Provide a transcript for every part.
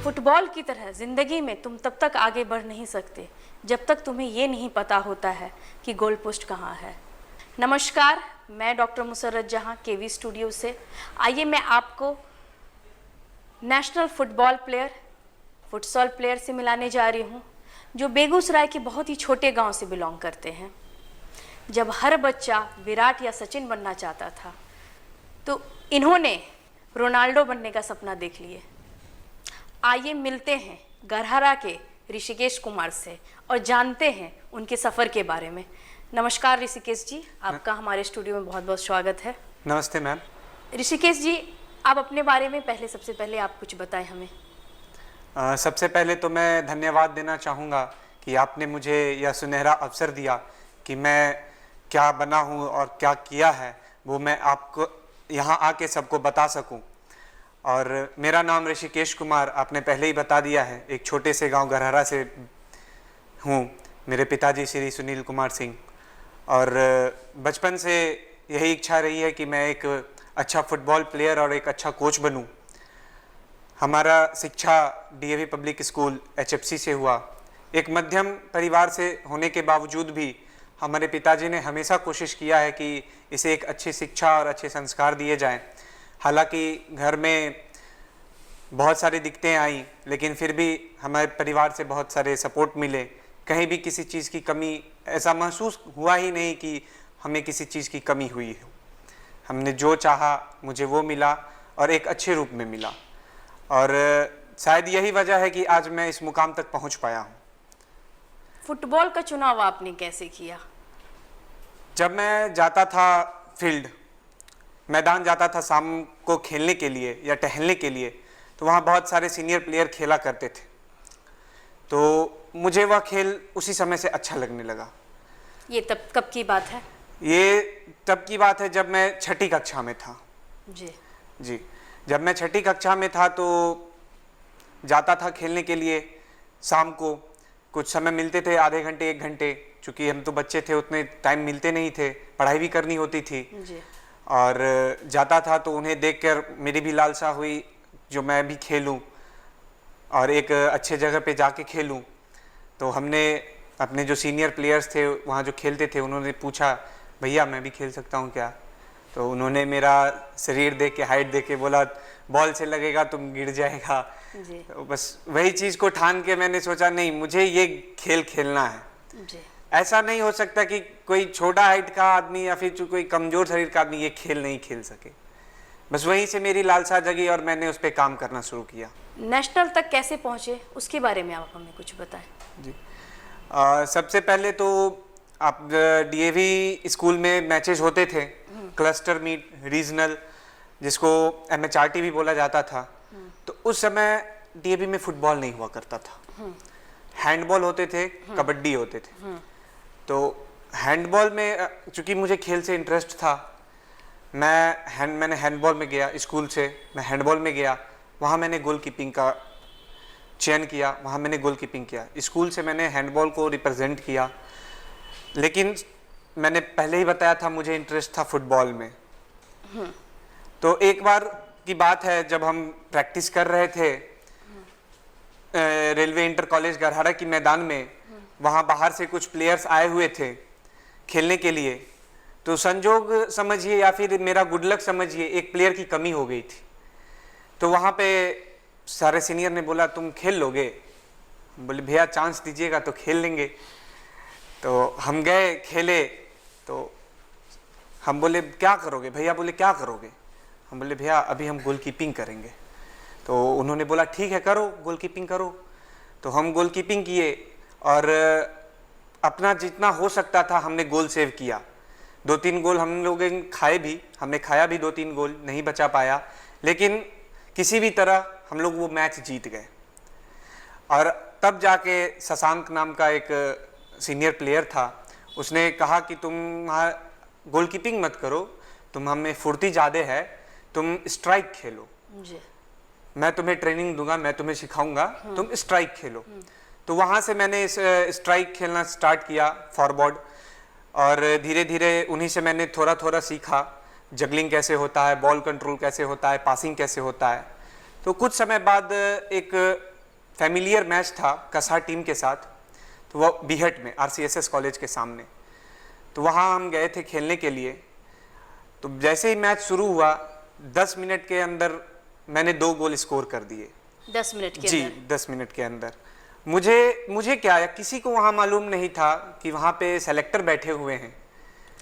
Football की तरह ज़िंदगी में तुम तब तक आगे बढ़ नहीं सकते जब तक तुम्हें ये नहीं पता होता है कि गोल पोस्ट कहाँ है। नमस्कार, मैं डॉक्टर मुसर्रत जहाँ केवी स्टूडियो से। आइए मैं आपको national football player, futsal player से मिलाने जा रही हूँ जो बेगूसराय के बहुत ही छोटे गांव से बिलोंग करते हैं। जब हर बच्चा विराट या सचिन बनना चाहता था तो इन्होंने रोनाल्डो बनने का सपना देख लिए। आइए मिलते हैं गरहरा के ऋषिकेश कुमार से और जानते हैं उनके सफ़र के बारे में। नमस्कार ऋषिकेश जी, आपका हमारे स्टूडियो में बहुत बहुत स्वागत है। नमस्ते मैम। ऋषिकेश जी, आप अपने बारे में सबसे पहले आप कुछ बताएं हमें। सबसे पहले तो मैं धन्यवाद देना चाहूँगा कि आपने मुझे यह सुनहरा अवसर दिया कि मैं क्या बना हूँ और क्या किया है वो मैं आपको यहाँ आके सबको बता सकूँ। और मेरा नाम ऋषिकेश कुमार, आपने पहले ही बता दिया है, एक छोटे से गांव गरहरा से हूँ। मेरे पिताजी श्री सुनील कुमार सिंह, और बचपन से यही इच्छा रही है कि मैं एक अच्छा फुटबॉल प्लेयर और एक अच्छा कोच बनूं। हमारा शिक्षा डीएवी पब्लिक स्कूल एचएफसी से हुआ। एक मध्यम परिवार से होने के बावजूद भी हमारे पिताजी ने हमेशा कोशिश किया है कि इसे एक अच्छी शिक्षा और अच्छे संस्कार दिए जाएं। हालांकि घर में बहुत सारी दिक्कतें आई, लेकिन फिर भी हमारे परिवार से बहुत सारे सपोर्ट मिले। कहीं भी किसी चीज़ की कमी ऐसा महसूस हुआ ही नहीं कि हमें किसी चीज़ की कमी हुई हो। हमने जो चाहा मुझे वो मिला और एक अच्छे रूप में मिला, और शायद यही वजह है कि आज मैं इस मुकाम तक पहुंच पाया हूं। फुटबॉल का चुनाव आपने कैसे किया? जब मैं जाता था फील्ड, मैदान जाता था शाम को खेलने के लिए या टहलने के लिए, तो वहाँ बहुत सारे सीनियर प्लेयर खेला करते थे, तो मुझे वह खेल उसी समय से अच्छा लगने लगा। ये तब कब की बात है? ये तब की बात है जब मैं छठी कक्षा में था। जी, जब मैं छठी कक्षा में था तो जाता था खेलने के लिए। शाम को कुछ समय मिलते थे, आधे घंटे 1 घंटे, चूँकि हम तो बच्चे थे, उतने टाइम मिलते नहीं थे, पढ़ाई भी करनी होती थी जी। और जाता था तो उन्हें देखकर मेरी भी लालसा हुई जो मैं भी खेलूं और एक अच्छे जगह पे जाके खेलूं। तो हमने अपने जो सीनियर प्लेयर्स थे वहाँ जो खेलते थे, उन्होंने पूछा, भैया मैं भी खेल सकता हूँ क्या? तो उन्होंने मेरा शरीर देख के, हाइट देख के बोला, बॉल से लगेगा तुम गिर जाएगा। जी। तो बस वही चीज़ को ठान के मैंने सोचा नहीं, मुझे ये खेल खेलना है। जी। ऐसा नहीं हो सकता कि कोई छोटा हाइट का आदमी या फिर कोई कमज़ोर शरीर का आदमी ये खेल नहीं खेल सके। बस वहीं से मेरी लालसा जगी और मैंने उस पर काम करना शुरू किया। नेशनल तक कैसे पहुँचे उसके बारे में आप हमें कुछ बताएं। जी, सबसे पहले तो आप डीएवी स्कूल में मैचेस होते थे, क्लस्टर मीट, रीजनल, जिसको एमएचआरटी भी बोला जाता था। तो उस समय डीएवी में फुटबॉल नहीं हुआ करता था, हैंडबॉल होते थे, कबड्डी होते थे। तो हैंडबॉल में चूँकि मुझे खेल से इंटरेस्ट था, मैंने हैंडबॉल में गया। स्कूल से मैं हैंडबॉल में गया, वहाँ मैंने गोलकीपिंग का चयन किया, वहाँ मैंने गोलकीपिंग किया। स्कूल से मैंने हैंडबॉल को रिप्रेजेंट किया, लेकिन मैंने पहले ही बताया था मुझे इंटरेस्ट था फुटबॉल में। तो एक बार की बात है, जब हम प्रैक्टिस कर रहे थे रेलवे इंटर कॉलेज गरहरा की मैदान में, वहाँ बाहर से कुछ प्लेयर्स आए हुए थे खेलने के लिए। तो संजोग समझिए या फिर मेरा गुड लक समझिए, एक प्लेयर की कमी हो गई थी। तो वहाँ पे सारे सीनियर ने बोला, तुम खेल लोगे? बोले भैया चांस दीजिएगा तो खेल लेंगे। तो हम गए, खेले। तो हम बोले क्या करोगे? भैया बोले क्या करोगे? हम बोले भैया अभी हम गोलकीपिंग करेंगे। तो उन्होंने बोला ठीक है करो, गोलकीपिंग करो। तो हम गोलकीपिंग किए और अपना जितना हो सकता था हमने गोल सेव किया। 2-3 गोल हम लोगों ने खाए भी, हमने खाया भी 2-3 गोल, नहीं बचा पाया, लेकिन किसी भी तरह हम लोग वो मैच जीत गए। और तब जाके शशांक नाम का एक सीनियर प्लेयर था, उसने कहा कि तुम गोलकीपिंग मत करो, तुम हमें फुर्ती ज़्यादा है, तुम स्ट्राइक खेलो। जी। मैं तुम्हें ट्रेनिंग दूंगा, मैं तुम्हें सिखाऊंगा, तुम स्ट्राइक खेलो। तो वहाँ से मैंने स्ट्राइक खेलना स्टार्ट किया, फॉरवर्ड, और धीरे धीरे उन्हीं से मैंने थोड़ा थोड़ा सीखा जगलिंग कैसे होता है, बॉल कंट्रोल कैसे होता है, पासिंग कैसे होता है। तो कुछ समय बाद एक फैमिलियर मैच था कसार टीम के साथ, तो वो बीहट में RCSS कॉलेज के सामने, तो वहाँ हम गए थे खेलने के लिए। तो जैसे ही मैच शुरू हुआ 10 मिनट के अंदर मैंने 2 गोल स्कोर कर दिए। 10 मिनट के जी, अंदर? 10 मिनट के अंदर। मुझे क्या, या किसी को वहाँ मालूम नहीं था कि वहाँ पे सेलेक्टर बैठे हुए हैं।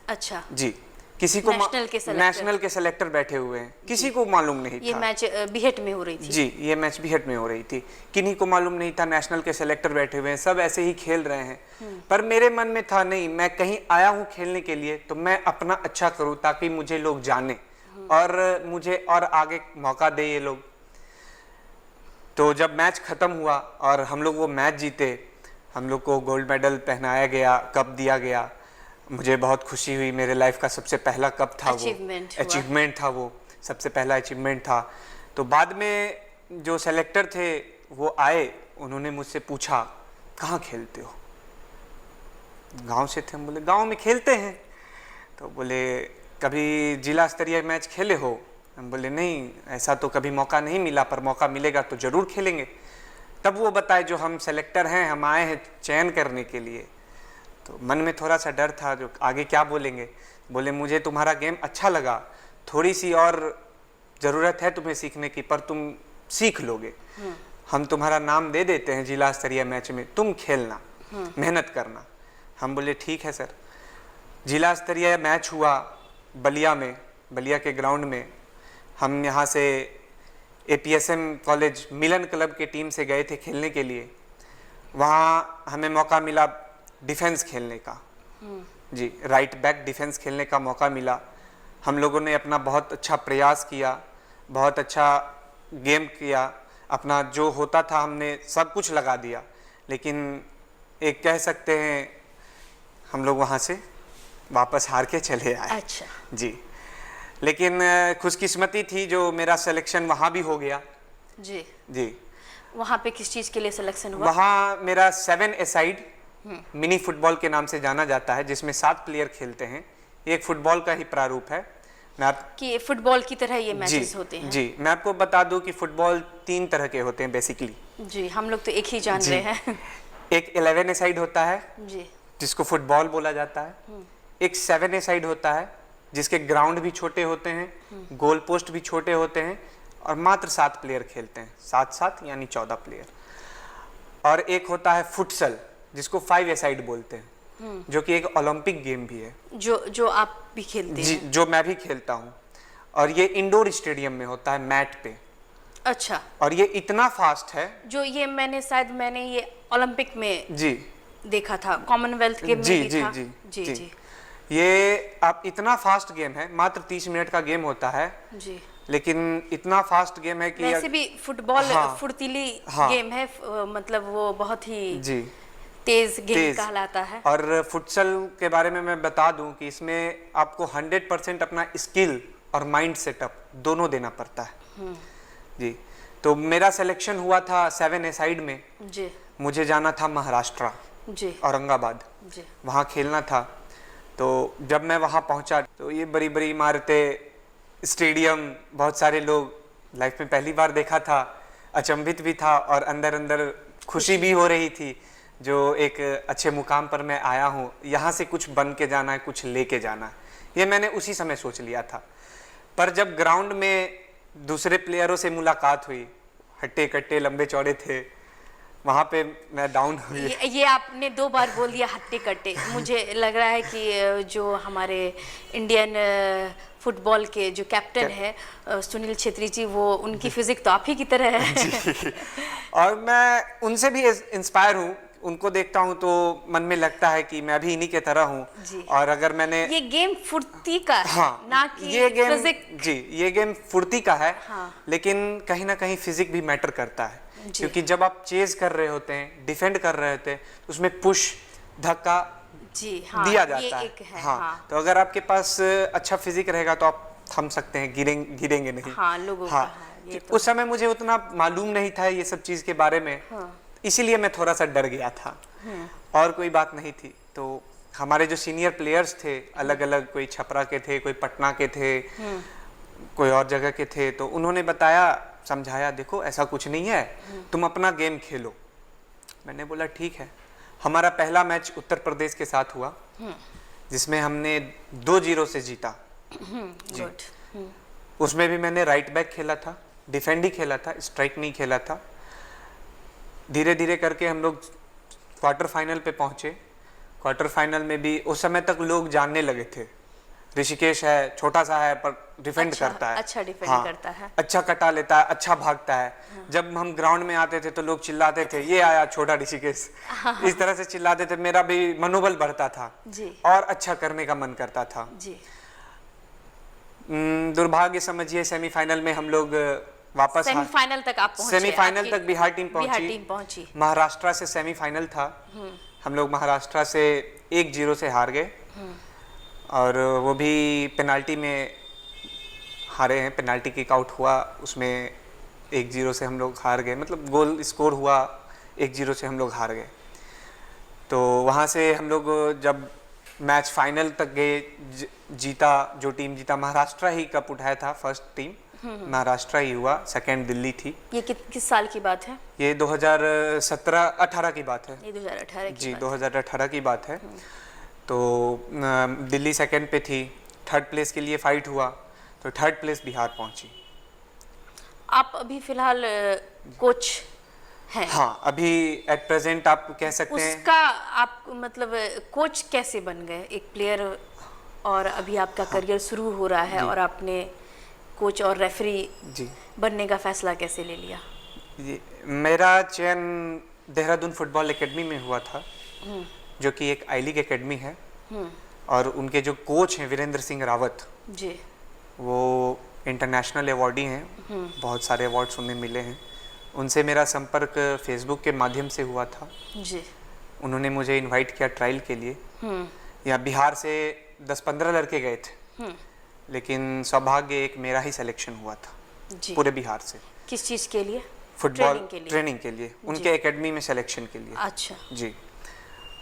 अच्छा, जी, किसी को नेशनल के सेलेक्टर बैठे हुए हैं, किसी को मालूम नहीं ये था। मैच बीहट में हो रही थी? जी, ये मैच बीहट में हो रही थी। किन्हीं को मालूम नहीं था नेशनल के सेलेक्टर बैठे हुए हैं, सब ऐसे ही खेल रहे हैं। पर मेरे मन में था नहीं, मैं कहीं आया हूँ खेलने के लिए तो मैं अपना अच्छा करूँ ताकि मुझे लोग जाने और मुझे और आगे मौका दे ये लोग। तो जब मैच खत्म हुआ और हम लोग वो मैच जीते, हम लोग को गोल्ड मेडल पहनाया गया, कप दिया गया, मुझे बहुत खुशी हुई। मेरे लाइफ का सबसे पहला कप था, वो अचीवमेंट था, वो सबसे पहला अचीवमेंट था। तो बाद में जो सेलेक्टर थे वो आए, उन्होंने मुझसे पूछा कहाँ खेलते हो? गांव से थे हम। बोले गांव में खेलते हैं। तो बोले कभी जिला स्तरीय मैच खेले हो? हम बोले नहीं, ऐसा तो कभी मौका नहीं मिला, पर मौका मिलेगा तो ज़रूर खेलेंगे। तब वो बताए जो हम सेलेक्टर हैं, हम आए हैं चयन करने के लिए। तो मन में थोड़ा सा डर था जो आगे क्या बोलेंगे। बोले मुझे तुम्हारा गेम अच्छा लगा, थोड़ी सी और ज़रूरत है तुम्हें सीखने की, पर तुम सीख लोगे। हम तुम्हारा नाम दे देते हैं जिला स्तरीय मैच में, तुम खेलना, मेहनत करना। हम बोले ठीक है सर। जिला स्तरीय मैच हुआ बलिया में, बलिया के ग्राउंड में। हम यहाँ से APSM कॉलेज मिलन क्लब के टीम से गए थे खेलने के लिए। वहाँ हमें मौका मिला डिफेंस खेलने का। जी, राइट बैक डिफेंस खेलने का मौका मिला। हम लोगों ने अपना बहुत अच्छा प्रयास किया, बहुत अच्छा गेम किया, अपना जो होता था हमने सब कुछ लगा दिया, लेकिन एक कह सकते हैं हम लोग वहाँ से वापस हार के चले आए। अच्छा जी, लेकिन खुशकिस्मती थी जो मेरा सिलेक्शन वहाँ भी हो गया। जी जी, वहाँ पे किस चीज़ के लिए सिलेक्शन हुआ? वहाँ मेरा 7 ए साइड मिनी फुटबॉल के नाम से जाना जाता है, जिसमें 7 प्लेयर खेलते हैं। एक फुटबॉल का ही प्रारूप है। मैं कि फुटबॉल की तरह ये मैचेस होते हैं? जी, मैं आपको बता दूं कि फुटबॉल 3 तरह के होते हैं बेसिकली। जी, हम लोग तो एक ही जान रहे हैं। एक 11 ए साइड होता है जी, जिसको फुटबॉल बोला जाता है। एक 7 ए साइड होता है जिसके ग्राउंड भी छोटे होते हैं, गोल पोस्ट भी छोटे होते हैं और मात्र 7 प्लेयर खेलते हैं, 7-7 यानी 14 प्लेयर। और एक होता है फुटसल जिसको 5 ए साइड बोलते हैं, जो कि एक ओलंपिक गेम भी है, जो आप भी खेलते जी, हैं? जो मैं भी खेलता हूँ। और ये इंडोर स्टेडियम में होता है, मैट पे। अच्छा, और ये इतना फास्ट है, जो ये मैंने ये ओलंपिक में जी देखा था, कॉमनवेल्थ गेम में जी भी जी था। जी जी जी जी ये आप इतना फास्ट गेम है, मात्र 30 मिनट का गेम होता है, जी। लेकिन इतना फास्ट गेम है कि वैसे भी फुटबॉल हाँ, फुर्तीली हाँ, गेम है, मतलब वो बहुत ही जी तेज गेम कहलाता है। और फुटसल के बारे में मैं बता दूं कि इसमें आपको 100% अपना स्किल और माइंड सेटअप दोनों देना पड़ता है। जी, तो मेरा सिलेक्शन हुआ था 7 ए साइड में। जी, मुझे जाना था महाराष्ट्र, जी, औरंगाबाद, जी। वहाँ खेलना था। तो जब मैं वहाँ पहुँचा तो ये बड़ी बड़ी इमारतें, स्टेडियम, बहुत सारे लोग, लाइफ में पहली बार देखा था, अचंभित भी था और अंदर अंदर खुशी भी हो रही थी जो एक अच्छे मुकाम पर मैं आया हूँ, यहाँ से कुछ बन के जाना है, कुछ लेके जाना है, ये मैंने उसी समय सोच लिया था। पर जब ग्राउंड में दूसरे प्लेयरों से मुलाकात हुई, हट्टे कट्टे लंबे चौड़े थे, वहाँ पे मैं डाउन हुई। ये आपने 2 बार बोल दिया हट्टे कट्टे। मुझे लग रहा है कि जो हमारे इंडियन फुटबॉल के जो कैप्टन है सुनील छेत्री जी, वो उनकी फिजिक तो आप ही की तरह है। और मैं उनसे भी इंस्पायर हूँ, उनको देखता हूँ तो मन में लगता है कि मैं भी इन्हीं के तरह हूँ। और अगर मैंने ये गेम फुर्ती का है, हाँ, ना कि ये गेम फिजिक। जी, ये गेम फुर्ती का है। हाँ। लेकिन कहीं ना कहीं फिजिक भी मैटर करता है, क्योंकि जब आप चेज कर रहे होते हैं, डिफेंड कर रहे होते हैं, तो उसमें पुश, धक्का जी, हाँ, दिया जाता ये है। एक है, हाँ, हाँ। तो अगर आपके पास अच्छा फिजिक रहेगा तो आप थम सकते हैं, गिरेंगे नहीं। हाँ, लोगों हाँ, का ये तो उस समय मुझे उतना मालूम नहीं था ये सब चीज के बारे में। इसीलिए मैं थोड़ा सा डर गया था, और कोई बात नहीं थी। तो हमारे जो सीनियर प्लेयर्स थे, अलग अलग, कोई छपरा के थे, कोई पटना के थे, कोई और जगह के थे, तो उन्होंने बताया समझाया, देखो ऐसा कुछ नहीं है, तुम अपना गेम खेलो। मैंने बोला ठीक है। हमारा पहला मैच उत्तर प्रदेश के साथ हुआ जिसमें हमने 2-0 से जीता। गुड। उसमें भी मैंने राइट बैक खेला था, डिफेंड ही खेला था, स्ट्राइक नहीं खेला था। धीरे धीरे करके हम लोग क्वार्टर फाइनल पे पहुंचे। क्वार्टर फाइनल में भी उस समय तक लोग जानने लगे थे, ऋषिकेश है, छोटा सा है पर डिफेंड करता है, अच्छा डिफेंड हाँ, करता है, अच्छा कटा लेता है, अच्छा भागता है। जब हम ग्राउंड में आते थे तो लोग चिल्लाते थे, ये आया छोटा ऋषिकेश, इस तरह से चिल्लाते थे। मेरा भी मनोबल बढ़ता था जी और अच्छा करने का मन करता था। जी। दुर्भाग्य समझिए सेमीफाइनल में हम लोग वापस सेमीफाइनल तक आप पहुंचे, सेमीफाइनल तक बिहार टीम पहुंची। महाराष्ट्र से सेमीफाइनल था, हम लोग महाराष्ट्र से 1-0 से हार गए और वो भी पेनाल्टी में हारे हैं। पेनाल्टी किक आउट हुआ, उसमें 1-0 से हम लोग हार गए, मतलब गोल स्कोर हुआ, 1-0 से हम लोग हार गए। तो वहाँ से हम लोग जब मैच फाइनल तक गए, जीता, जो टीम जीता महाराष्ट्र ही कप उठाया था, फर्स्ट टीम महाराष्ट्र ही हुआ, सेकंड दिल्ली थी। ये किस साल की बात है? ये 2017-18 की बात है। ये 2018 की जी बात 2018 की बात है। तो दिल्ली सेकंड पे थी, थर्ड प्लेस के लिए फाइट हुआ, तो थर्ड प्लेस बिहार पहुंची। आप अभी फिलहाल कोच हैं? हाँ, अभी एट प्रेजेंट आप कह सकते हैं। उसका आप मतलब कोच कैसे बन गए एक प्लेयर, और अभी आपका करियर शुरू हो रहा है और आपने कोच और रेफरी जी बनने का फैसला कैसे ले लिया? जी, मेरा चयन देहरादून फुटबॉल एकेडमी में हुआ था, जो कि एक आई लीग एकेडमी है, और उनके जो कोच हैं वीरेंद्र सिंह रावत जी, वो इंटरनेशनल अवार्डी हैं, बहुत सारे अवार्ड्स उन्हें मिले हैं। उनसे मेरा संपर्क फेसबुक के माध्यम से हुआ था जी। उन्होंने मुझे इनवाइट किया ट्रायल के लिए। यहाँ बिहार से 10-15 लड़के गए थे, लेकिन सौभाग्य एक मेरा ही सिलेक्शन हुआ था जी। पूरे बिहार से। किस चीज़ के लिए? फुटबॉल ट्रेनिंग के लिए उनके एकेडमी में सिलेक्शन के लिए। अच्छा जी,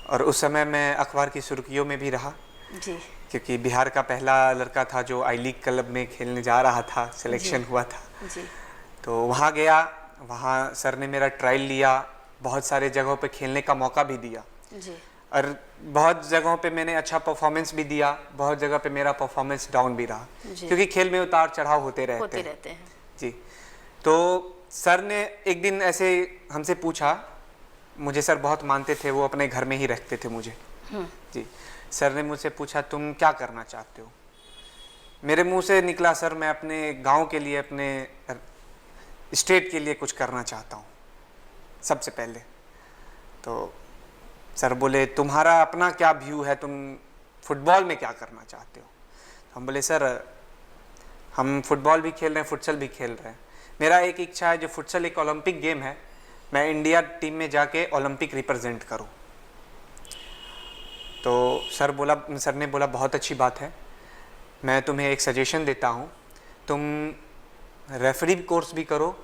और उस समय मैं अखबार की सुर्खियों में भी रहा जी। क्योंकि बिहार का पहला लड़का था जो आई लीग क्लब में खेलने जा रहा था, सिलेक्शन हुआ था। जी तो वहाँ गया, वहाँ सर ने मेरा ट्रायल लिया, बहुत सारे जगहों पे खेलने का मौका भी दिया जी। और बहुत जगहों पे मैंने अच्छा परफॉर्मेंस भी दिया, बहुत जगह पे मेरा परफॉर्मेंस डाउन भी रहा, क्योंकि खेल में उतार चढ़ाव होते रहते हैं। जी, तो सर ने एक दिन ऐसे हमसे पूछा, मुझे सर बहुत मानते थे, वो अपने घर में ही रखते थे मुझे। जी, सर ने मुझसे पूछा तुम क्या करना चाहते हो? मेरे मुंह से निकला, सर मैं अपने गांव के लिए, अपने स्टेट के लिए कुछ करना चाहता हूँ सबसे पहले। तो सर बोले तुम्हारा अपना क्या व्यू है, तुम फुटबॉल में क्या करना चाहते हो? हम बोले सर हम फुटबॉल भी खेल रहे हैं, फुटसल भी खेल रहे हैं, मेरा एक इच्छा है, जो फुटसल एक ओलंपिक गेम है, मैं इंडिया टीम में जाके ओलंपिक रिप्रेजेंट करूं। तो सर ने बोला बहुत अच्छी बात है, मैं तुम्हें एक सजेशन देता हूं, तुम रेफरी कोर्स भी करो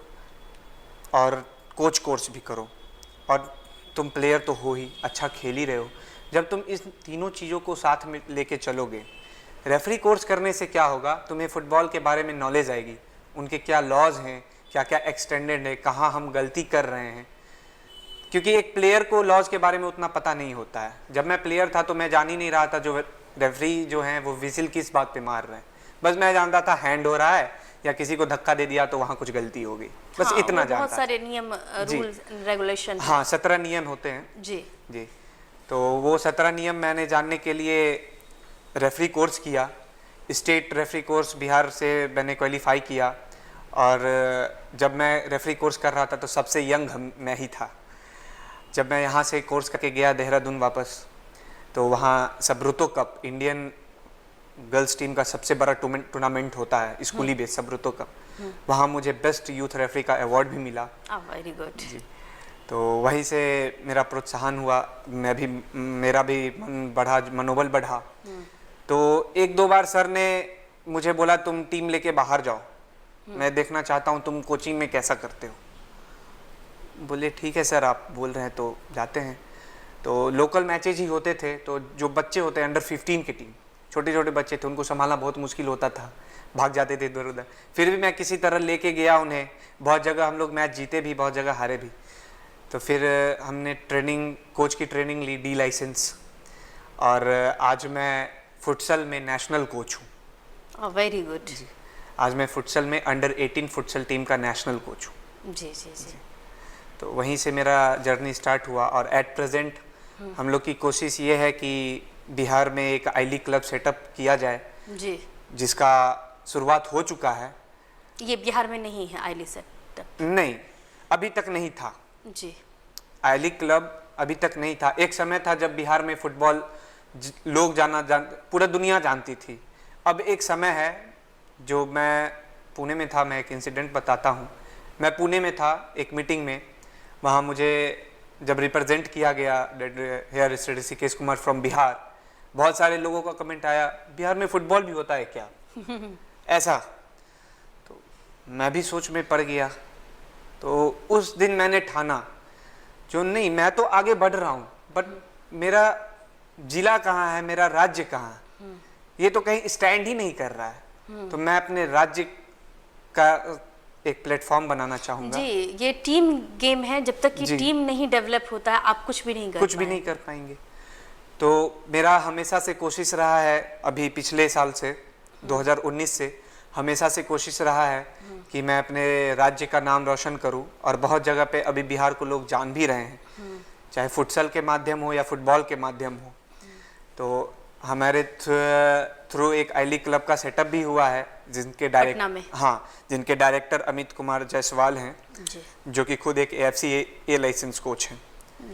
और कोच कोर्स भी करो, और तुम प्लेयर तो हो ही, अच्छा खेल ही रहे हो, जब तुम इस तीनों चीज़ों को साथ में लेके चलोगे, रेफरी कोर्स करने से क्या होगा, तुम्हें फ़ुटबॉल के बारे में नॉलेज आएगी, उनके क्या लॉज हैं, क्या क्या एक्सटेंडेड है, कहाँ हम गलती कर रहे हैं, क्योंकि एक प्लेयर को लॉज के बारे में उतना पता नहीं होता है। जब मैं प्लेयर था तो मैं जान ही नहीं रहा था जो रेफरी जो हैं वो विजिल किस बात पे मार रहे हैं, बस मैं जानता था हैंड हो रहा है या किसी को धक्का दे दिया तो वहाँ कुछ गलती हो गई, बस हाँ, इतना जानता। बहुत सारे नियम, रूल रेगुलेशन। हाँ, 17 नियम होते हैं जी जी। तो वो 17 नियम मैंने जानने के लिए रेफरी कोर्स किया, स्टेट रेफरी कोर्स बिहार से मैंने क्वालिफाई किया, और जब मैं रेफरी कोर्स कर रहा था तो सबसे यंग मैं ही था। जब मैं यहाँ से कोर्स करके गया देहरादून वापस, तो वहाँ सबरुतो कप, इंडियन गर्ल्स टीम का सबसे बड़ा टूर्नामेंट होता है स्कूली बेस, सबरुतो कप, वहाँ मुझे बेस्ट यूथ रेफरी का अवार्ड भी मिला। वेरी गुड जी, तो वहीं से मेरा प्रोत्साहन हुआ, मेरा भी मन बढ़ा, मनोबल बढ़ा। तो 1-2 बार सर ने मुझे बोला तुम टीम लेके बाहर जाओ, मैं देखना चाहता हूँ तुम कोचिंग में कैसा करते हो। बोले ठीक है सर, आप बोल रहे हैं तो जाते हैं। तो लोकल मैचेज ही होते थे, तो जो बच्चे होते हैं अंडर 15 की टीम, छोटे छोटे बच्चे थे, उनको संभालना बहुत मुश्किल होता था, भाग जाते थे इधर उधर, फिर भी मैं किसी तरह लेके गया उन्हें। बहुत जगह हम लोग मैच जीते भी, बहुत जगह हारे भी। तो फिर हमने कोच की ट्रेनिंग ली, डी लाइसेंस, और आज मैं फुटसल में नेशनल कोच हूँ। Very good. आज मैं फुटसल में अंडर 18 फुटसल टीम का नेशनल कोच हूँ। जी जी जी। तो वहीं से मेरा जर्नी स्टार्ट हुआ, और एट प्रेजेंट हम लोग की कोशिश ये है कि बिहार में एक आई लीग क्लब सेटअप किया जाए, जी। जिसका शुरुआत हो चुका है। ये बिहार में नहीं है आई लीग सेटअप? नहीं, अभी तक नहीं था। जी। आई लीग क्लब अभी तक नहीं था। एक समय था जब बिहार में फुटबॉल लोग पूरा दुनिया जानती थी। अब एक समय है, जो मैं पुणे में था, मैं एक इंसिडेंट बताता हूँ। मैं पुणे में था एक मीटिंग में, वहाँ मुझे जब रिप्रेजेंट किया गया, हेयर ऋषिकेश कुमार फ्रॉम बिहार, बहुत सारे लोगों का कमेंट आया, बिहार में फुटबॉल भी होता है क्या? ऐसा। तो मैं भी सोच में पड़ गया। तो उस दिन मैंने ठाना, जो नहीं, मैं तो आगे बढ़ रहा हूँ, बट मेरा जिला कहाँ है, मेरा राज्य कहाँ है, ये तो कहीं स्टैंड ही नहीं कर रहा है। तो मैं अपने राज्य का एक प्लेटफॉर्म बनाना चाहूँगा। जी, ये टीम गेम है, जब तक कि जी। टीम नहीं डेवलप होता है आप कुछ भी नहीं कर पाएंगे। तो मेरा हमेशा से कोशिश रहा है, अभी पिछले साल से 2019 से हमेशा से कोशिश रहा है कि मैं अपने राज्य का नाम रोशन करूं, और बहुत जगह पे अभी बिहार को लोग जान भी रहे हैं, चाहे फुटसल के माध्यम हो या फुटबॉल के माध्यम हो। तो हमारे थ्रू एक आई लीग क्लब का सेटअप भी हुआ है, जिनके जिनके डायरेक्टर अमित कुमार जायसवाल हैं, जो कि खुद एक AFC ए लाइसेंस कोच हैं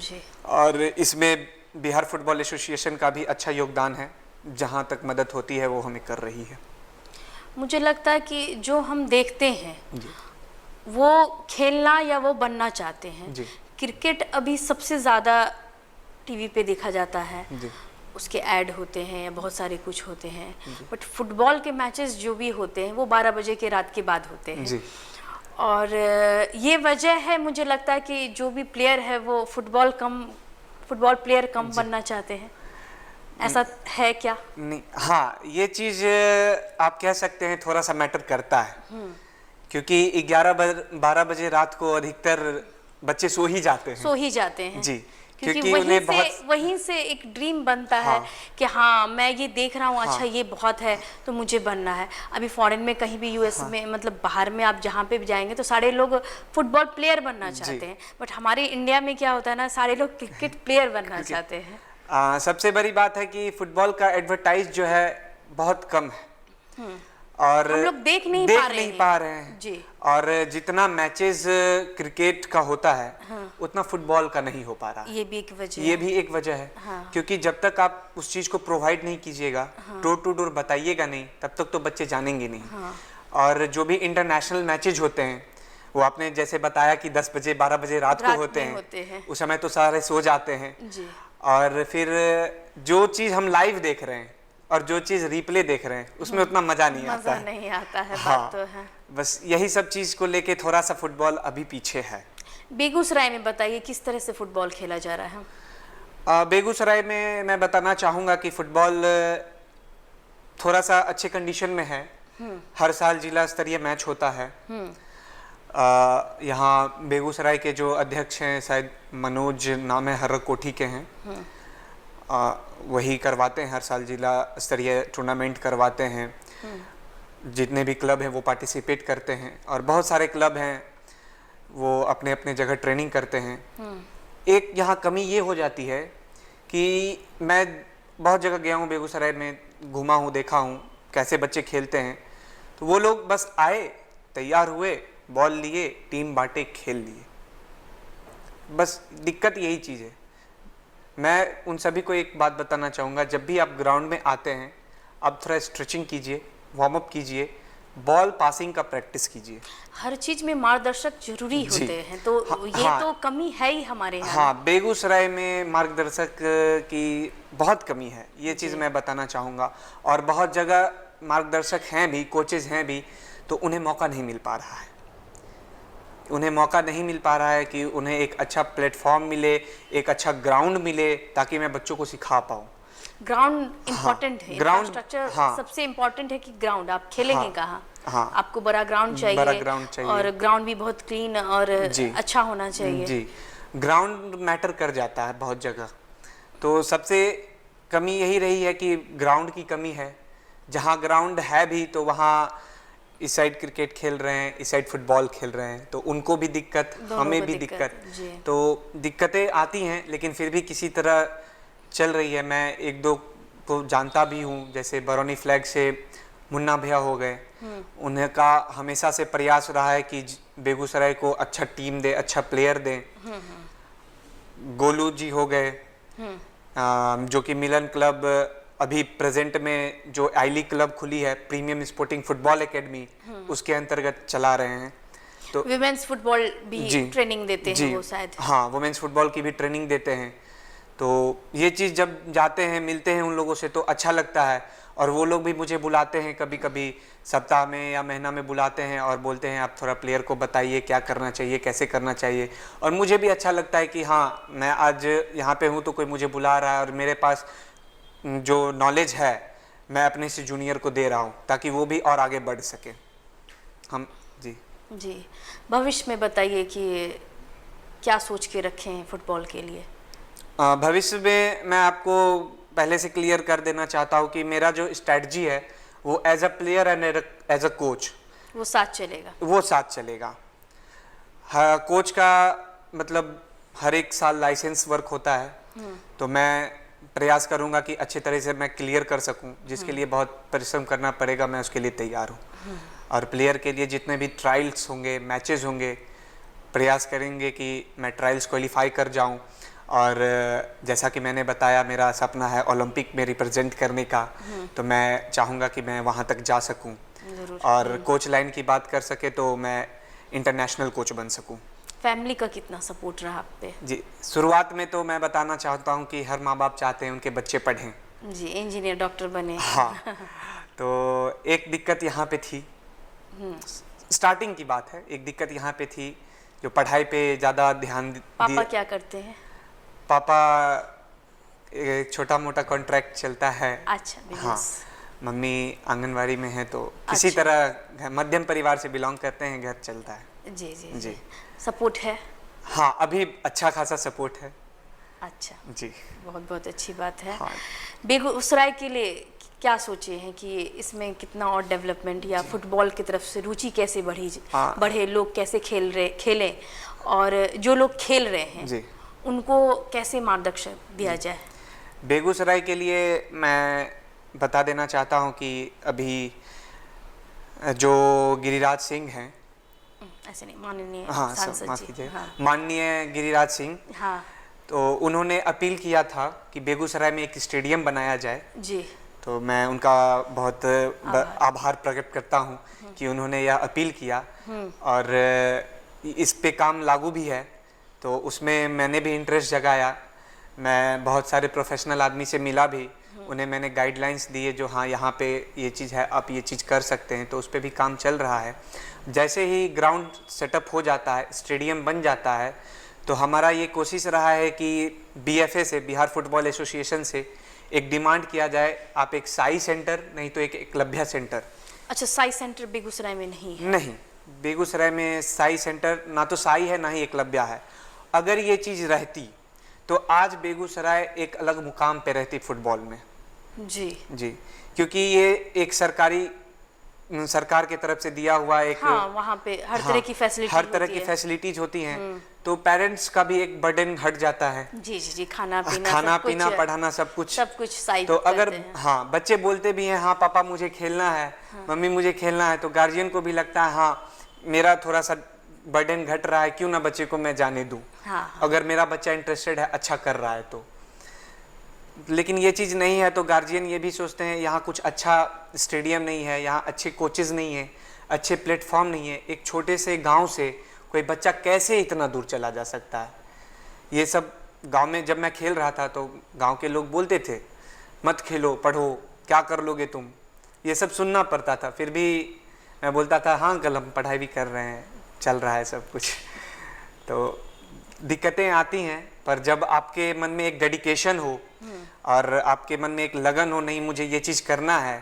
जी। और इसमें बिहार फुटबॉल एसोसिएशन का भी अच्छा योगदान है। जहाँ तक मदद होती है वो हमें कर रही है। मुझे लगता है कि जो हम देखते हैं वो खेलना या वो बनना चाहते हैं। क्रिकेट अभी सबसे ज़्यादा टीवी पे देखा जाता है, उसके ऐड होते हैं या बहुत सारे कुछ होते हैं, बट फुटबॉल के मैचेस जो भी होते हैं वो 12 बजे के रात के बाद होते हैं। और ये वजह है, मुझे लगता है कि जो भी प्लेयर है वो फुटबॉल प्लेयर कम बनना चाहते हैं। ऐसा है क्या? नहीं, हाँ, ये चीज़ आप कह सकते हैं थोड़ा सा मैटर करता है, क्योंकि 12 बजे रात को अधिकतर बच्चे सो ही जाते हैं। जी, क्योंकि वहीं से एक ड्रीम बनता है कि हाँ मैं ये देख रहा हूँ, अच्छा ये बहुत है तो मुझे बनना है। अभी फॉरेन में कहीं भी US में, मतलब बाहर में आप जहाँ पे भी जाएंगे तो सारे लोग फुटबॉल प्लेयर बनना चाहते हैं, बट हमारे इंडिया में क्या होता है ना, सारे लोग क्रिकेट प्लेयर बनना चाहते हैं। सबसे बड़ी बात है कि फुटबॉल का एडवर्टाइज जो है बहुत कम है, और हम लोग देख नहीं पा रहे हैं। जी। और जितना मैचेस क्रिकेट का होता है उतना फुटबॉल का नहीं हो पा रहा। ये भी एक वजह है। क्योंकि जब तक आप उस चीज को प्रोवाइड नहीं कीजिएगा, डोर टू डोर बताइएगा नहीं, तब तक तो बच्चे जानेंगे नहीं। और जो भी इंटरनेशनल मैचेज होते हैं, वो आपने जैसे बताया कि 10 बजे 12 बजे रात को होते हैं, उस समय तो सारे सो जाते हैं। और फिर जो चीज हम लाइव देख रहे हैं और जो चीज रिप्ले देख रहे हैं उसमें उतना मजा नहीं आता है। बात तो है। बस यही सब चीज को लेके थोड़ा सा फुटबॉल अभी पीछे है। बेगूसराय में बताइए किस तरह से फुटबॉल खेला जा रहा है? बेगूसराय में मैं बताना चाहूँगा कि फुटबॉल थोड़ा सा अच्छे कंडीशन में है। हर साल जिला स्तरीय मैच होता है। यहाँ बेगूसराय के जो अध्यक्ष हैं, शायद मनोज नाम है, हर्रक कोठी के हैं, वही करवाते हैं, हर साल जिला स्तरीय टूर्नामेंट करवाते हैं। जितने भी क्लब हैं वो पार्टिसिपेट करते हैं, और बहुत सारे क्लब हैं वो अपने अपने जगह ट्रेनिंग करते हैं। एक यहाँ कमी ये हो जाती है कि मैं बहुत जगह गया हूँ, बेगूसराय में घूमा हूँ, देखा हूँ कैसे बच्चे खेलते हैं। तो वो लोग बस आए, तैयार हुए, बॉल लिए, टीम बांटे, खेल लिए। बस दिक्कत यही चीज़ है। मैं उन सभी को एक बात बताना चाहूँगा, जब भी आप ग्राउंड में आते हैं आप थोड़ा स्ट्रेचिंग कीजिए, वार्म अप कीजिए, बॉल पासिंग का प्रैक्टिस कीजिए। हर चीज में मार्गदर्शक जरूरी होते हैं, तो तो कमी है ही हमारे यहाँ। हाँ, बेगूसराय में मार्गदर्शक की बहुत कमी है, ये चीज़ मैं बताना चाहूँगा। और बहुत जगह मार्गदर्शक हैं भी, कोचेज हैं भी, तो उन्हें मौका नहीं मिल पा रहा है। उन्हें मौका नहीं मिल पा रहा है कि उन्हें एक अच्छा प्लेटफॉर्म मिले, एक अच्छा ग्राउंड मिले, ताकि मैं बच्चों को सिखा पाऊँ। ग्राउंड इम्पोर्टेंट है, ground, इंफ्रास्ट्रक्चर हाँ। सबसे इम्पोर्टेंट है कि ग्राउंड आप खेलेंगे हाँ, कहाँ। हाँ। आपको बड़ा ग्राउंड चाहिए, बड़ा ground चाहिए। और ग्राउंड भी बहुत क्लीन और जी। अच्छा होना चाहिए। जी, ग्राउंड मैटर कर जाता है बहुत जगह। तो सबसे कमी यही रही है कि ग्राउंड की कमी है। जहाँ ग्राउंड है भी तो वहाँ इस साइड क्रिकेट खेल रहे हैं, इस साइड फुटबॉल खेल रहे हैं, तो उनको भी दिक्कत, दोनों हमें को भी दिक्कत, दिक्कत। जी। तो दिक्कतें आती हैं, लेकिन फिर भी किसी तरह चल रही है। मैं एक दो को जानता भी हूँ, जैसे बरौनी फ्लैग से मुन्ना भैया हो गए, उनका हमेशा से प्रयास रहा है कि बेगूसराय को अच्छा टीम दे, अच्छा प्लेयर दें। गोलू जी हो गए, जो कि मिलन क्लब अभी प्रेजेंट में जो आई लीग क्लब खुली है, प्रीमियम स्पोर्टिंग फुटबॉल एकेडमी, उसके अंतर्गत चला रहे हैं। तो विमेंस फुटबॉल भी जी, ट्रेनिंग देते जी, हैं वो शायद। हाँ, वुमेन्स फुटबॉल की भी ट्रेनिंग देते हैं। तो ये चीज़ जब जाते हैं, मिलते हैं उन लोगों से, तो अच्छा लगता है। और वो लोग भी मुझे बुलाते हैं, कभी कभी सप्ताह में या महीना में बुलाते हैं और बोलते हैं आप थोड़ा प्लेयर को बताइए क्या करना चाहिए, कैसे करना चाहिए। और मुझे भी अच्छा लगता है कि हाँ, मैं आज यहाँ पे हूँ तो कोई मुझे बुला रहा है और मेरे पास जो नॉलेज है मैं अपने से जूनियर को दे रहा हूँ, ताकि वो भी और आगे बढ़ सके। हम जी जी, भविष्य में बताइए कि क्या सोच के रखे हैं फुटबॉल के लिए। भविष्य में मैं आपको पहले से क्लियर कर देना चाहता हूँ कि मेरा जो स्ट्रैटेजी है वो as a player and as a coach, वो साथ चलेगा। वो साथ चलेगा। कोच का मतलब हर एक साल लाइसेंस वर्क होता है, तो मैं प्रयास करूंगा कि अच्छे तरह से मैं क्लियर कर सकूं, जिसके लिए बहुत परिश्रम करना पड़ेगा, मैं उसके लिए तैयार हूं। और प्लेयर के लिए जितने भी ट्रायल्स होंगे, मैचेस होंगे, प्रयास करेंगे कि मैं ट्रायल्स क्वालिफाई कर जाऊं। और जैसा कि मैंने बताया, मेरा सपना है ओलंपिक में रिप्रेजेंट करने का, तो मैं चाहूँगा कि मैं वहाँ तक जा सकूँ। जरूर। और कोच लाइन की बात कर सके तो मैं इंटरनेशनल कोच बन सकूँ। फैमिली का कितना सपोर्ट रहा आप पे? जी, शुरुआत में तो मैं बताना चाहता हूँ कि हर माँ बाप चाहते हैं उनके बच्चे पढ़ें। जी, इंजीनियर, डॉक्टर बने। हाँ, तो एक दिक्कत यहाँ पे थी, स्टार्टिंग की बात है, एक दिक्कत यहाँ पे थी जो पढ़ाई पे ज़्यादा ध्यान पापा क्या करते हैं? पापा एक छोटा मोटा कॉन्ट्रैक्ट चलता है। अच्छा, हाँ, बिजनेस। मम्मी आंगनवाड़ी में है, तो किसी अच्छा। तरह मध्यम परिवार से बिलोंग करते हैं, घर चलता है। जी जी जी। जी, सपोर्ट है। हाँ, अभी अच्छा खासा सपोर्ट है। अच्छा, जी, बहुत बहुत अच्छी बात है। हाँ। बेगूसराय के लिए क्या सोचे हैं कि इसमें कितना और डेवलपमेंट या फुटबॉल की तरफ से रुचि कैसे हाँ। बढ़े, लोग कैसे खेलें, और जो लोग खेल रहे हैं जी, उनको कैसे मार्गदर्शन दिया जाए? बेगूसराय के लिए मैं बता देना चाहता हूँ कि अभी जो गिरिराज सिंह हैं, ऐसे नहीं, माननीय हाँ, सांसद माफ जी। कीजिए, हाँ माननीय गिरिराज सिंह, हाँ तो उन्होंने अपील किया था कि बेगूसराय में एक स्टेडियम बनाया जाए। जी, तो मैं उनका बहुत आभार प्रकट करता हूँ कि उन्होंने यह अपील किया, और इस पे काम लागू भी है। तो उसमें मैंने भी इंटरेस्ट जगाया। मैं बहुत सारे प्रोफेशनल आदमी से मिला भी, उन्हें मैंने गाइडलाइंस दिए जो हाँ, यहाँ पे ये चीज़ है, आप ये चीज़ कर सकते हैं। तो उस पर भी काम चल रहा है। जैसे ही ग्राउंड सेटअप हो जाता है, स्टेडियम बन जाता है, तो हमारा ये कोशिश रहा है कि BFA से, बिहार फुटबॉल एसोसिएशन से एक डिमांड किया जाए, आप एक साई सेंटर, नहीं तो एक एकलव्य सेंटर। अच्छा, साई सेंटर बेगूसराय में नहीं है? नहीं, बेगूसराय में साई सेंटर ना तो साई है ना ही एकलव्य है। अगर ये चीज़ रहती तो आज बेगूसराय एक अलग मुकाम पे रहती फुटबॉल में। जी जी, क्योंकि ये एक सरकार की तरफ से दिया हुआ एक, हाँ, वहाँ पे हर तरह की फैसिलिटी हर तरह होती की है। फैसिलिटीज होती हैं, तो पेरेंट्स का भी एक बर्डन हट जाता है। जी जी जी, खाना पीना पढ़ाना सब कुछ साइड तो अगर करते हैं। हाँ, बच्चे बोलते भी हैं हाँ पापा मुझे खेलना है, मम्मी मुझे खेलना है, तो गार्जियन को भी लगता है हाँ, मेरा थोड़ा सा बर्डन घट रहा है, क्यों ना बच्चे को मैं जाने दूं। हाँ, अगर मेरा बच्चा इंटरेस्टेड है, अच्छा कर रहा है तो। लेकिन ये चीज़ नहीं है, तो गार्जियन ये भी सोचते हैं यहाँ कुछ अच्छा स्टेडियम नहीं है, यहाँ अच्छे कोचेज़ नहीं है, अच्छे प्लेटफॉर्म नहीं है, एक छोटे से गांव से कोई बच्चा कैसे इतना दूर चला जा सकता है। ये सब गांव में जब मैं खेल रहा था तो गांव के लोग बोलते थे मत खेलो, पढ़ो, क्या कर लोगे तुम, ये सब सुनना पड़ता था। फिर भी मैं बोलता था हाँ अंकल, हम पढ़ाई भी कर रहे हैं, चल रहा है सब कुछ। तो दिक्कतें आती हैं, पर जब आपके मन में एक डेडिकेशन हो और आपके मन में एक लगन हो, नहीं मुझे ये चीज़ करना है,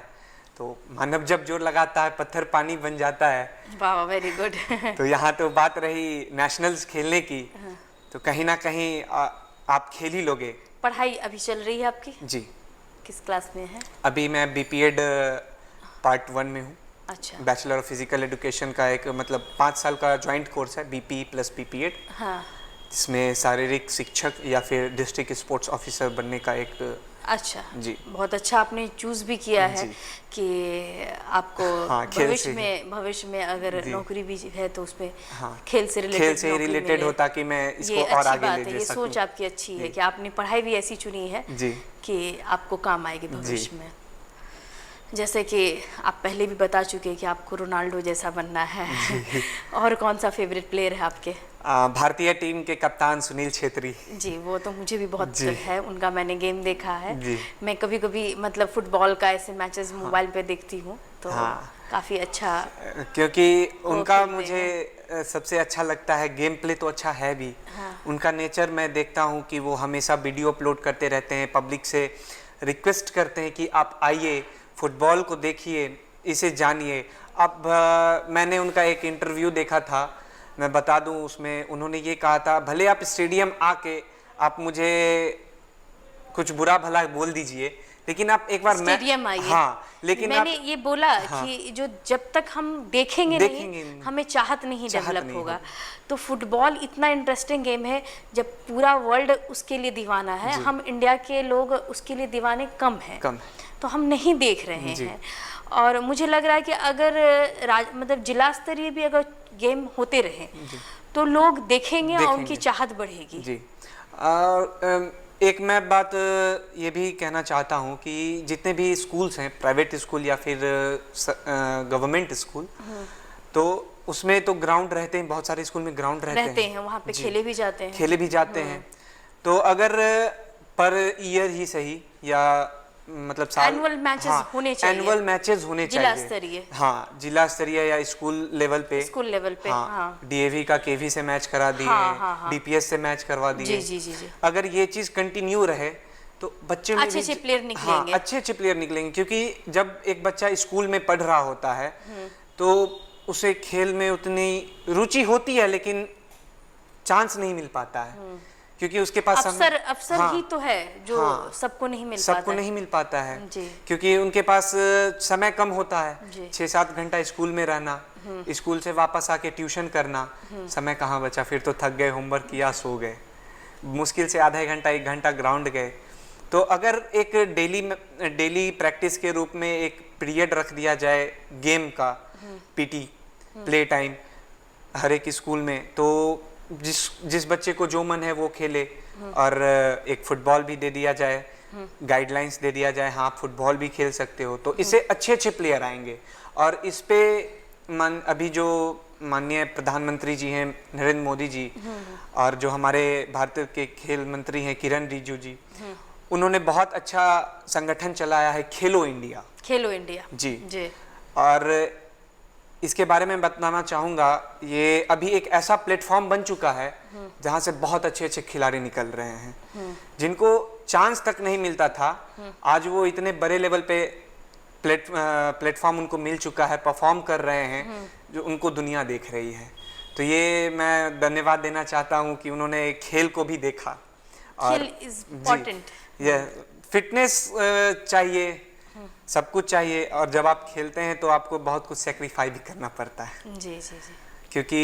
तो मानव जब जोर लगाता है पत्थर पानी बन जाता है। वाह, वेरी गुड। तो यहाँ तो बात रही नेशनल्स खेलने की, तो कहीं ना कहीं आप खेल ही लोगे। पढ़ाई अभी चल रही है आपकी? जी। किस क्लास में है? अभी मैं बीपीएड पार्ट 1 में हूँ। अच्छा। बैचलर ऑफ फिजिकल एजुकेशन का एक मतलब 5 साल का जॉइंट कोर्स है, बीपी प्लस बीपीएड, हाँ। जिसमें शारीरिक शिक्षक या फिर डिस्ट्रिक्ट स्पोर्ट्स ऑफिसर बनने का एक। अच्छा जी। बहुत अच्छा आपने चूज भी किया है जी। कि आपको हाँ, खेल भविष्य में अगर नौकरी भी है तो उसमें हाँ, खेल से रिलेटेड हो, ताकि मैं इसको ये और अच्छी आगे बात ले है। जा ये सकूं। सोच आपकी अच्छी है कि आपने पढ़ाई भी ऐसी चुनी है जी। कि आपको काम आएगी भविष्य में। जैसे कि आप पहले भी बता चुके हैं कि आपको रोनाल्डो जैसा बनना है। और कौन सा फेवरेट प्लेयर है आपके? भारतीय टीम के कप्तान सुनील छेत्री जी, वो तो मुझे भी बहुत जी। है, उनका मैंने गेम देखा है जी। मैं कभी कभी मतलब फुटबॉल का ऐसे मैचेस मोबाइल पे देखती हूँ, तो हाँ। काफ़ी अच्छा। क्योंकि उनका खेलते मुझे सबसे अच्छा लगता है, गेम प्ले तो अच्छा है भी। हाँ। उनका नेचर मैं देखता हूँ कि वो हमेशा वीडियो अपलोड करते रहते हैं, पब्लिक से रिक्वेस्ट करते हैं कि आप आइए, फुटबॉल को देखिए, इसे जानिए। अब मैंने उनका एक इंटरव्यू देखा था, मैं बता दूं, उसमें उन्होंने ये कहा था, भले आप स्टेडियम आके आप मुझे कुछ बुरा भला बोल दीजिए, लेकिन आप एक बार स्टेडियम आइए। हाँ, लेकिन मैंने आप ये बोला हाँ, कि जो जब तक हम देखेंगे नहीं, हमें चाहत नहीं डेवलप होगा। तो फुटबॉल इतना इंटरेस्टिंग गेम है, जब पूरा वर्ल्ड उसके लिए दीवाना है, हम इंडिया के लोग उसके लिए दीवाने कम हैं, तो हम नहीं देख रहे हैं। और मुझे लग रहा है कि अगर मतलब जिला स्तरीय भी अगर गेम होते रहे तो लोग देखेंगे और उनकी चाहत बढ़ेगी। जी। एक मैं बात ये भी कहना चाहता हूँ कि जितने भी स्कूल्स हैं, प्राइवेट स्कूल या फिर गवर्नमेंट स्कूल, तो उसमें तो ग्राउंड रहते हैं, बहुत सारे स्कूल में ग्राउंड रहते हैं, वहाँ पे खेले भी जाते हैं। तो अगर पर ईयर ही सही या मतलब एनुअल मैचेस होने चाहिए, एनुअल मैचेस होने चाहिए, जिला स्तरीय। हाँ, जिला स्तरीय या स्कूल लेवल पे। हाँ। डीएवी का केवी से मैच करा दिए, डीपीएस से मैच करवा दिए। जी। अगर ये चीज कंटिन्यू रहे तो बच्चे में अच्छे प्लेयर निकलेंगे। हाँ, अच्छे प्लेयर निकलेंगे, क्योंकि जब एक बच्चा स्कूल में पढ़ रहा होता है तो उसे खेल में उतनी रुचि होती है, लेकिन चांस नहीं मिल पाता है, क्योंकि उसके पास अवसर ही तो है जो सबको नहीं मिल पाता है। क्योंकि उनके पास समय कम होता है, 6-7 घंटा स्कूल में रहना, स्कूल से वापस आके ट्यूशन करना, समय कहाँ बचा, फिर तो थक गए, होमवर्क किया, सो गए, मुश्किल से आधा घंटा 1 घंटा ग्राउंड गए। तो अगर एक डेली प्रैक्टिस के रूप में एक पीरियड रख दिया जाए गेम का, पीटी प्ले टाइम हर एक स्कूल में, तो जिस बच्चे को जो मन है वो खेले, और एक फुटबॉल भी दे दिया जाए, गाइडलाइंस दे दिया जाए, हाँ फुटबॉल भी खेल सकते हो, तो इससे अच्छे प्लेयर आएंगे। और इस पे अभी जो माननीय प्रधानमंत्री जी हैं नरेंद्र मोदी जी, और जो हमारे भारत के खेल मंत्री हैं किरण रिजिजू जी, उन्होंने बहुत अच्छा संगठन चलाया है, खेलो इंडिया जी। और इसके बारे में बताना चाहूँगा, ये अभी एक ऐसा प्लेटफॉर्म बन चुका है जहाँ से बहुत अच्छे खिलाड़ी निकल रहे हैं, जिनको चांस तक नहीं मिलता था, आज वो इतने बड़े लेवल पे प्लेटफॉर्म उनको मिल चुका है, परफॉर्म कर रहे हैं, जो उनको दुनिया देख रही है। तो ये मैं धन्यवाद देना चाहता हूँ कि उन्होंने खेल को भी देखा। और ये फिटनेस चाहिए, सब कुछ चाहिए, और जब आप खेलते हैं तो आपको बहुत कुछ सेक्रीफाइस भी करना पड़ता है। जी। क्योंकि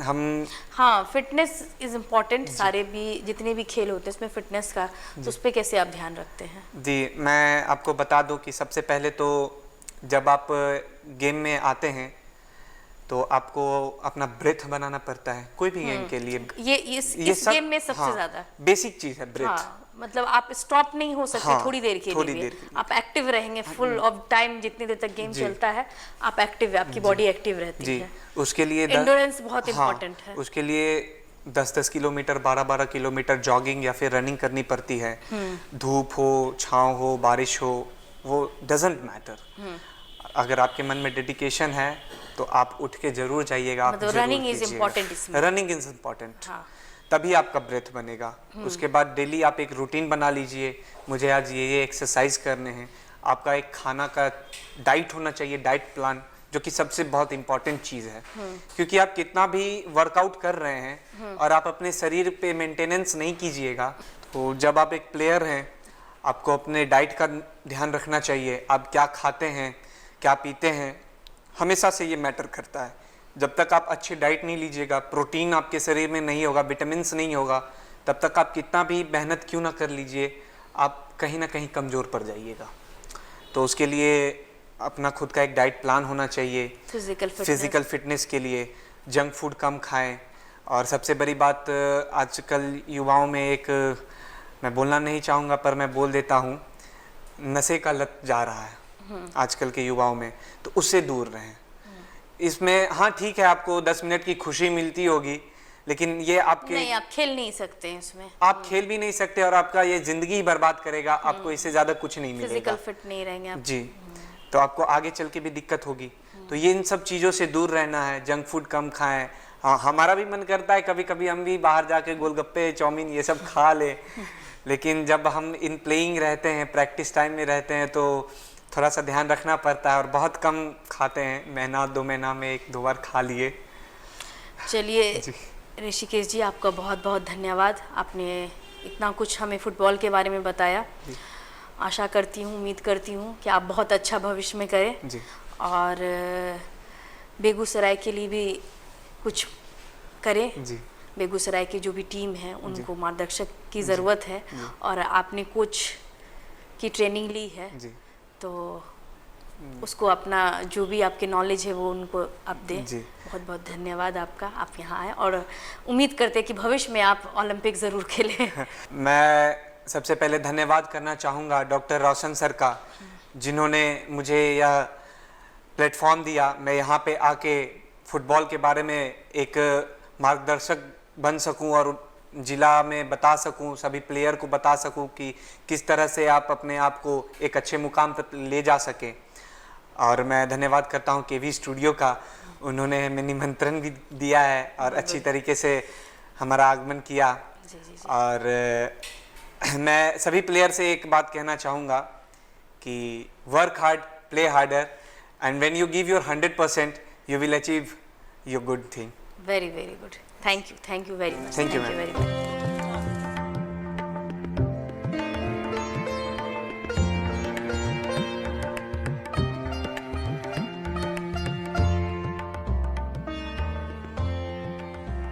हम हाँ, फिटनेस इज इम्पोर्टेंट। सारे भी जितने भी खेल होते हैं उसमें फिटनेस का, तो उस पर कैसे आप ध्यान रखते हैं? जी, मैं आपको बता दूं कि सबसे पहले तो जब आप गेम में आते हैं तो आपको अपना ब्रेथ बनाना पड़ता है, कोई भी गेम के लिए। ये इस गेम में सबसे ज्यादा बेसिक चीज है ब्रेथ। मतलब आप स्टॉप नहीं हो सकते थोड़ी देर के लिए, आप एक्टिव रहेंगे फुल ऑफ टाइम, जितनी देर तक गेम चलता है आप एक्टिव है, आपकी बॉडी एक्टिव रहती है। उसके लिए एंड्योरेंस बहुत इंपॉर्टेंट है। उसके लिए 10-10 किलोमीटर, 12-12 किलोमीटर जॉगिंग या फिर रनिंग करनी पड़ती है। धूप हो, छांव हो, बारिश हो, वो डजंट मैटर। अगर आपके मन में डेडिकेशन है तो आप उठ के जरूर जाइएगा। मतलब रनिंग इज इम्पोर्टेंट इसमें। Running is important. तभी आपका ब्रेथ बनेगा। उसके बाद डेली आप एक रूटीन बना लीजिए, मुझे आज ये एक्सरसाइज करने हैं। आपका एक खाना का डाइट होना चाहिए, डाइट प्लान, जो कि सबसे बहुत इंपॉर्टेंट चीज़ है। क्योंकि आप कितना भी वर्कआउट कर रहे हैं और आप अपने शरीर पे मेंटेनेंस नहीं कीजिएगा, तो जब आप एक प्लेयर हैं आपको अपने डाइट का ध्यान रखना चाहिए। आप क्या खाते हैं, क्या पीते हैं, हमेशा से ये मैटर करता है। जब तक आप अच्छी डाइट नहीं लीजिएगा, प्रोटीन आपके शरीर में नहीं होगा, विटामिन्स नहीं होगा, तब तक आप कितना भी मेहनत क्यों ना कर लीजिए, आप कहीं ना कहीं कमज़ोर पड़ जाइएगा। तो उसके लिए अपना खुद का एक डाइट प्लान होना चाहिए। फिजिकल फिटनेस के लिए जंक फूड कम खाएं। और सबसे बड़ी बात, आजकल युवाओं में एक, मैं बोलना नहीं चाहूँगा पर मैं बोल देता हूँ, नशे का लत जा रहा है आजकल के युवाओं में, तो उससे दूर रहें। इसमें हाँ ठीक है, आपको 10 मिनट की खुशी मिलती होगी, लेकिन ये आपके नहीं, आप खेल नहीं सकते हैं इसमें, आप खेल भी नहीं सकते और आपका ये जिंदगी ही बर्बाद करेगा। आपको इससे ज़्यादा कुछ नहीं मिलेगा। फिजिकल फिट नहीं रहेंगे आप। जी, तो आपको आगे चल के भी दिक्कत होगी। तो ये इन सब चीज़ों से दूर रहना है, जंक फूड कम खाएं। हाँ, हमारा भी मन करता है कभी कभी हम भी बाहर जाके गोलगप्पे, चाउमीन ये सब खा ले, लेकिन जब हम इन प्लेइंग रहते हैं, प्रैक्टिस टाइम में रहते हैं, तो थोड़ा सा ध्यान रखना पड़ता है और बहुत कम खाते हैं। महीना 2 महीना में 1-2 बार खा लिए। चलिए ऋषिकेश जी, आपका बहुत बहुत धन्यवाद। आपने इतना कुछ हमें फुटबॉल के बारे में बताया। आशा करती हूँ, उम्मीद करती हूँ कि आप बहुत अच्छा भविष्य में करें जी। और बेगूसराय के लिए भी कुछ करें। जी। बेगूसराय की जो भी टीम है उनको मार्गदर्शक की ज़रूरत है और आपने कोच की ट्रेनिंग ली है, तो उसको अपना जो भी आपके नॉलेज है वो उनको आप दें। बहुत बहुत धन्यवाद आपका, आप यहाँ आए और उम्मीद करते हैं कि भविष्य में आप ओलंपिक ज़रूर खेलें। मैं सबसे पहले धन्यवाद करना चाहूँगा डॉक्टर रोशन सर का, जिन्होंने मुझे यह प्लेटफॉर्म दिया। मैं यहाँ पे आके फुटबॉल के बारे में एक मार्गदर्शक बन सकूँ और जिला में बता सकूँ, सभी प्लेयर को बता सकूँ कि किस तरह से आप अपने आप को एक अच्छे मुकाम तक ले जा सकें। और मैं धन्यवाद करता हूँ केवी स्टूडियो का, उन्होंने हमें निमंत्रण भी दिया है और अच्छी तरीके से हमारा आगमन किया। और मैं सभी प्लेयर से एक बात कहना चाहूँगा कि work hard, play harder, and when you give your 100% you will achieve your good thing. Very, very good. Thank you very much. Thank you, very much.